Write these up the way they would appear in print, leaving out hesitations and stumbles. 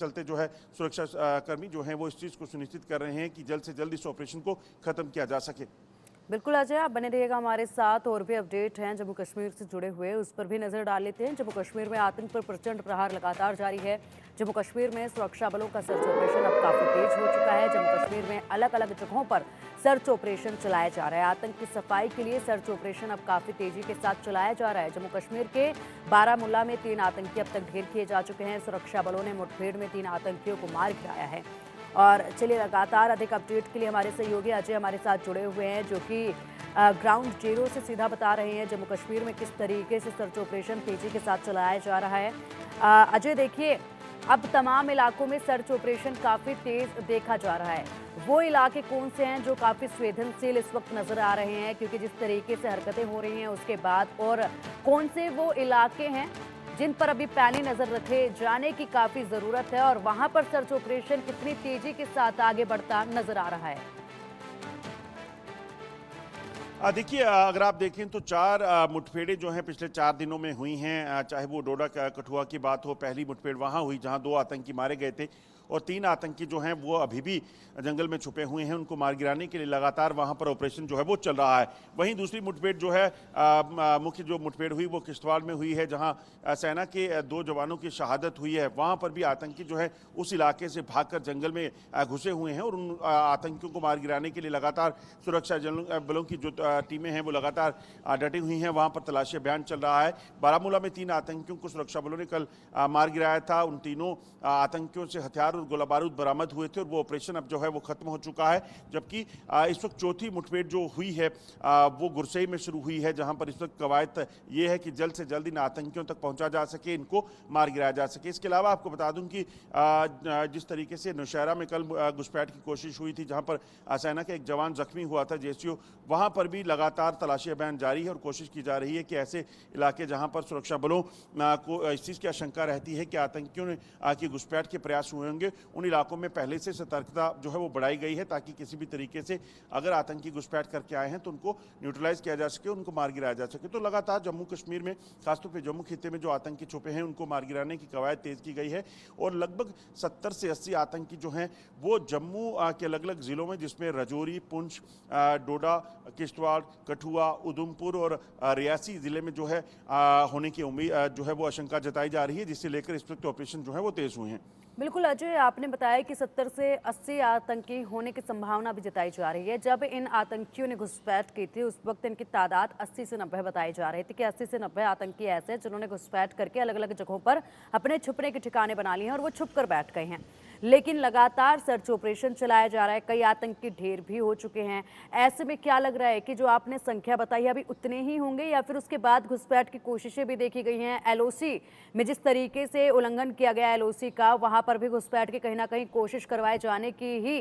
चलते जो है सुरक्षा कर्मी जो हैं वो इस चीज़ को सुनिश्चित कर रहे हैं कि जल्द से जल्द इस ऑपरेशन को खत्म किया जा सके। बिल्कुल अजय, आप बने रहिएगा हमारे साथ। और भी अपडेट हैं जम्मू कश्मीर से जुड़े हुए, उस पर भी नजर डाल लेते हैं। जम्मू कश्मीर में आतंक पर प्रचंड प्रहार लगातार जारी है। जम्मू कश्मीर में सुरक्षा बलों का सर्च ऑपरेशन अब काफी तेज हो चुका है। जम्मू कश्मीर में अलग अलग जगहों पर सर्च ऑपरेशन चलाया जा रहा है। आतंक की सफाई के लिए सर्च ऑपरेशन अब काफी तेजी के साथ चलाया जा रहा है। जम्मू कश्मीर के बारामूला में 3 आतंकी अब तक ढेर किए जा चुके हैं। सुरक्षा बलों ने मुठभेड़ में 3 आतंकियों को मार गिराया है। और चलिए, लगातार अधिक अपडेट के लिए हमारे सहयोगी अजय हमारे साथ जुड़े हुए हैं, जो कि ग्राउंड जीरो से सीधा बता रहे हैं जम्मू कश्मीर में किस तरीके से सर्च ऑपरेशन तेजी के साथ चलाया जा रहा है। अजय, देखिए, अब तमाम इलाकों में सर्च ऑपरेशन काफ़ी तेज देखा जा रहा है। वो इलाके कौन से हैं जो काफ़ी संवेदनशील इस वक्त नज़र आ रहे हैं, क्योंकि जिस तरीके से हरकतें हो रही हैं उसके बाद, और कौन से वो इलाके हैं जिन पर अभी पैनी नज़र रखे जाने की काफ़ी ज़रूरत है, और वहाँ पर सर्च ऑपरेशन कितनी तेज़ी के साथ आगे बढ़ता नज़र आ रहा है? देखिए, अगर आप देखें तो 4 मुठभेड़ें जो हैं पिछले 4 दिनों में हुई हैं। चाहे वो डोडा कठुआ की बात हो, पहली मुठभेड़ वहाँ हुई जहाँ 2 आतंकी मारे गए थे, और 3 आतंकी जो हैं वो अभी भी जंगल में छुपे हुए हैं। उनको मार गिराने के लिए लगातार वहाँ पर ऑपरेशन जो है वो चल रहा है। वहीं दूसरी मुठभेड़ जो है, मुख्य जो मुठभेड़ हुई वो किश्तवाड़ में हुई है, जहाँ सेना के 2 जवानों की शहादत हुई है। वहाँ पर भी आतंकी जो है उस इलाके से भागकर जंगल में घुसे हुए हैं, और उन आतंकियों को मार गिराने के लिए लगातार सुरक्षा बलों की जो टीमें हैं वो लगातार डटी हुई हैं। वहाँ पर तलाशी अभियान चल रहा है। बारामूला में 3 आतंकियों को सुरक्षा बलों ने कल मार गिराया था। उन तीनों आतंकियों से हथियार और गोला बारूद बरामद हुए थे, और वो ऑपरेशन अब जो है वो खत्म हो चुका है। जबकि इस वक्त चौथी मुठभेड़ जो हुई है वो गुरसई में शुरू हुई है, जहाँ पर इस वक्त कवायद ये है कि जल्द से जल्द इन आतंकियों तक पहुँचा जा सके, इनको मार गिराया जा सके। इसके अलावा आपको बता दूं कि जिस तरीके से नौशहरा में कल घुसपैठ की कोशिश हुई थी, जहाँ पर सेना का एक जवान जख्मी हुआ था, जेसीओ, वहाँ पर भी लगातार तलाशी अभियान जारी है, और कोशिश की जा रही है कि ऐसे इलाके जहाँ पर सुरक्षा बलों को इस चीज़ की आशंका रहती है कि आतंकियों ने की घुसपैठ के प्रयास हुए होंगे, उन इलाकों में पहले से सतर्कता जो है वो बढ़ाई गई है, ताकि किसी भी तरीके से अगर आतंकी घुसपैठ करके आए हैं तो उनको न्यूट्रलाइज किया जा सके, उनको मार गिराया जा सके। तो लगातार जम्मू कश्मीर में, खासतौर पर जम्मू खित्ते में जो आतंकी छुपे हैं उनको मार गिराने की कवायद तेज की गई है, और लगभग 70 से 80 आतंकी जो हैं वो जम्मू के अलग अलग जिलों में, जिसमें रजौरी, पुंछ, डोडा, किश्तवाड़, कठुआ, उधमपुर और रियासी जिले में जो है होने की उम्मीद जो है वो आशंका जताई जा रही है, जिससे लेकर इस वक्त ऑपरेशन जो है वो तेज हुए हैं। बिल्कुल अजय, आपने बताया कि 70 से 80 आतंकी होने की संभावना भी जताई जा रही है। जब इन आतंकियों ने घुसपैठ की थी उस वक्त इनकी तादाद 80 से 90 बताई जा रही थी कि 80 से 90 आतंकी ऐसे हैं जिन्होंने घुसपैठ करके अलग अलग जगहों पर अपने छुपने के ठिकाने बना लिए हैं, और वो छुप कर बैठ गए हैं। लेकिन लगातार सर्च ऑपरेशन चलाया जा रहा है, कई आतंकी ढेर भी हो चुके हैं। ऐसे में क्या लग रहा है कि जो आपने संख्या बताई अभी उतने ही होंगे, या फिर उसके बाद घुसपैठ की कोशिशें भी देखी गई हैं? एलओसी में जिस तरीके से उल्लंघन किया गया एलओसी का, वहां पर भी घुसपैठ की कहीं ना कहीं कोशिश करवाए जाने की ही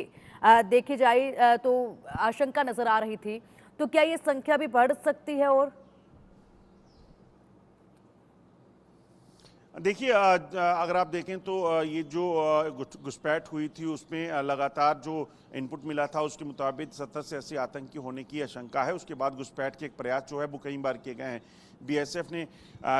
देखी जाए तो आशंका नजर आ रही थी। तो क्या ये संख्या भी बढ़ सकती है? और देखिए, अगर आप देखें तो ये जो घुसपैठ हुई थी उसमें लगातार जो इनपुट मिला था उसके मुताबिक 70 से 80 आतंकी होने की आशंका है। उसके बाद घुसपैठ के एक प्रयास जो है वो कई बार किए गए हैं। बीएसएफ ने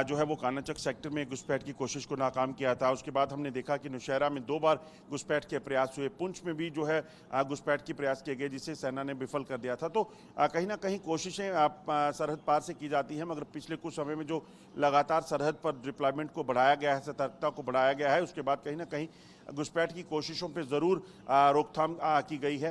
जो है वो कानाचक सेक्टर में घुसपैठ की कोशिश को नाकाम किया था। उसके बाद हमने देखा कि नौशहरा में 2 बार घुसपैठ के प्रयास हुए, पुंछ में भी जो है घुसपैठ के प्रयास किए गए, जिसे सेना ने विफल कर दिया था। तो कहीं ना कहीं कोशिशें सरहद पार से की जाती हैं, मगर पिछले कुछ समय में जो लगातार सरहद पर डिप्लॉयमेंट को बढ़ाया गया है, सतर्कता को बढ़ाया गया है, उसके बाद कहीं ना कहीं घुसपैठ की कोशिशों पे ज़रूर रोकथाम की गई है।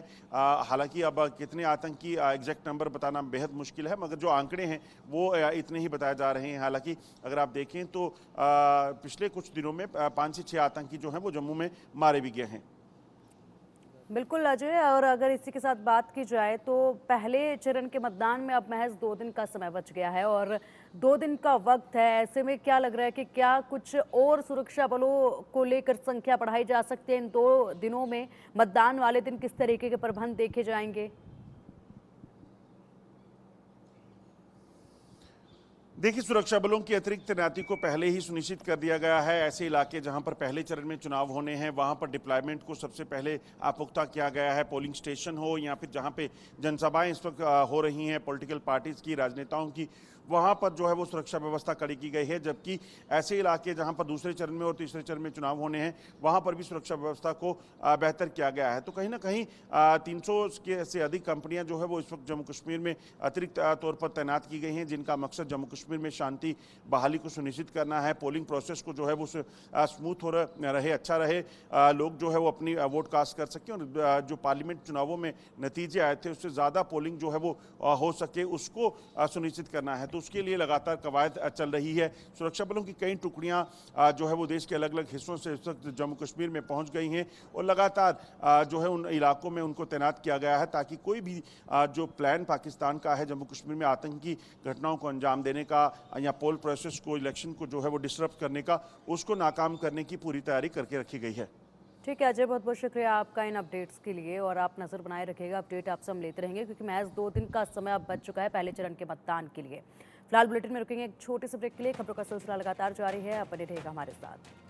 हालांकि अब कितने आतंकी एग्जैक्ट नंबर बताना बेहद मुश्किल है, मगर जो आंकड़े हैं वो इतने ही बताए जा रहे हैं। हालांकि अगर आप देखें तो पिछले कुछ दिनों में 5 से 6 आतंकी जो हैं वो जम्मू में मारे भी गए हैं। बिल्कुल अजय, और अगर इसी के साथ बात की जाए तो पहले चरण के मतदान में अब महज 2 दिन का समय बच गया है, और 2 दिन का वक्त है। ऐसे में क्या लग रहा है कि क्या कुछ और सुरक्षा बलों को लेकर संख्या बढ़ाई जा सकती है? इन 2 दिनों में, मतदान वाले दिन, किस तरीके के प्रबंध देखे जाएंगे? देखिए, सुरक्षा बलों की अतिरिक्त तैनाती को पहले ही सुनिश्चित कर दिया गया है। ऐसे इलाके जहां पर पहले चरण में चुनाव होने हैं वहां पर डिप्लॉयमेंट को सबसे पहले पुख्ता किया गया है। पोलिंग स्टेशन हो या फिर जहां पे जनसभाएं इस वक्त हो रही हैं पॉलिटिकल पार्टीज की, राजनेताओं की, वहां पर जो है वो सुरक्षा व्यवस्था कड़ी की गई है, जबकि ऐसे इलाके जहां पर दूसरे चरण में और तीसरे चरण में चुनाव होने हैं वहां पर भी सुरक्षा व्यवस्था को बेहतर किया गया है। तो कहीं ना कहीं 300 से अधिक कंपनियां जो है वो इस वक्त जम्मू कश्मीर में अतिरिक्त तौर पर तैनात की गई हैं, जिनका मकसद जम्मू कश्मीर में शांति बहाली को सुनिश्चित करना है, पोलिंग प्रोसेस को जो है वो स्मूथ हो रहे, अच्छा रहे, लोग जो है वो अपनी वोट कास्ट कर सकें और जो पार्लियामेंट चुनावों में नतीजे आए थे उससे ज़्यादा पोलिंग जो है वो हो सके उसको सुनिश्चित करना है। तो उसके लिए लगातार कवायद चल रही है। सुरक्षा बलों की कई टुकड़ियां जो है वो देश के अलग अलग हिस्सों से इस वक्त जम्मू कश्मीर में पहुंच गई हैं और लगातार जो है उन इलाकों में उनको तैनात किया गया है ताकि कोई भी जो प्लान पाकिस्तान का है जम्मू कश्मीर में आतंकी घटनाओं को अंजाम देने का या पोल प्रोसेस को, इलेक्शन को जो है वो डिस्टर्ब करने का, उसको नाकाम करने की पूरी तैयारी करके रखी गई है। ठीक है अजय, बहुत बहुत शुक्रिया आपका इन अपडेट्स के लिए और आप नज़र बनाए रखिएगा, अपडेट आपसे हम लेते रहेंगे क्योंकि महज 2 दिन का समय अब बच चुका है पहले चरण के मतदान के लिए। फिलहाल बुलेटिन में रुकेंगे एक छोटे से ब्रेक के लिए। खबरों का सिलसिला लगातार जारी है, आप बने रहिएगा हमारे साथ।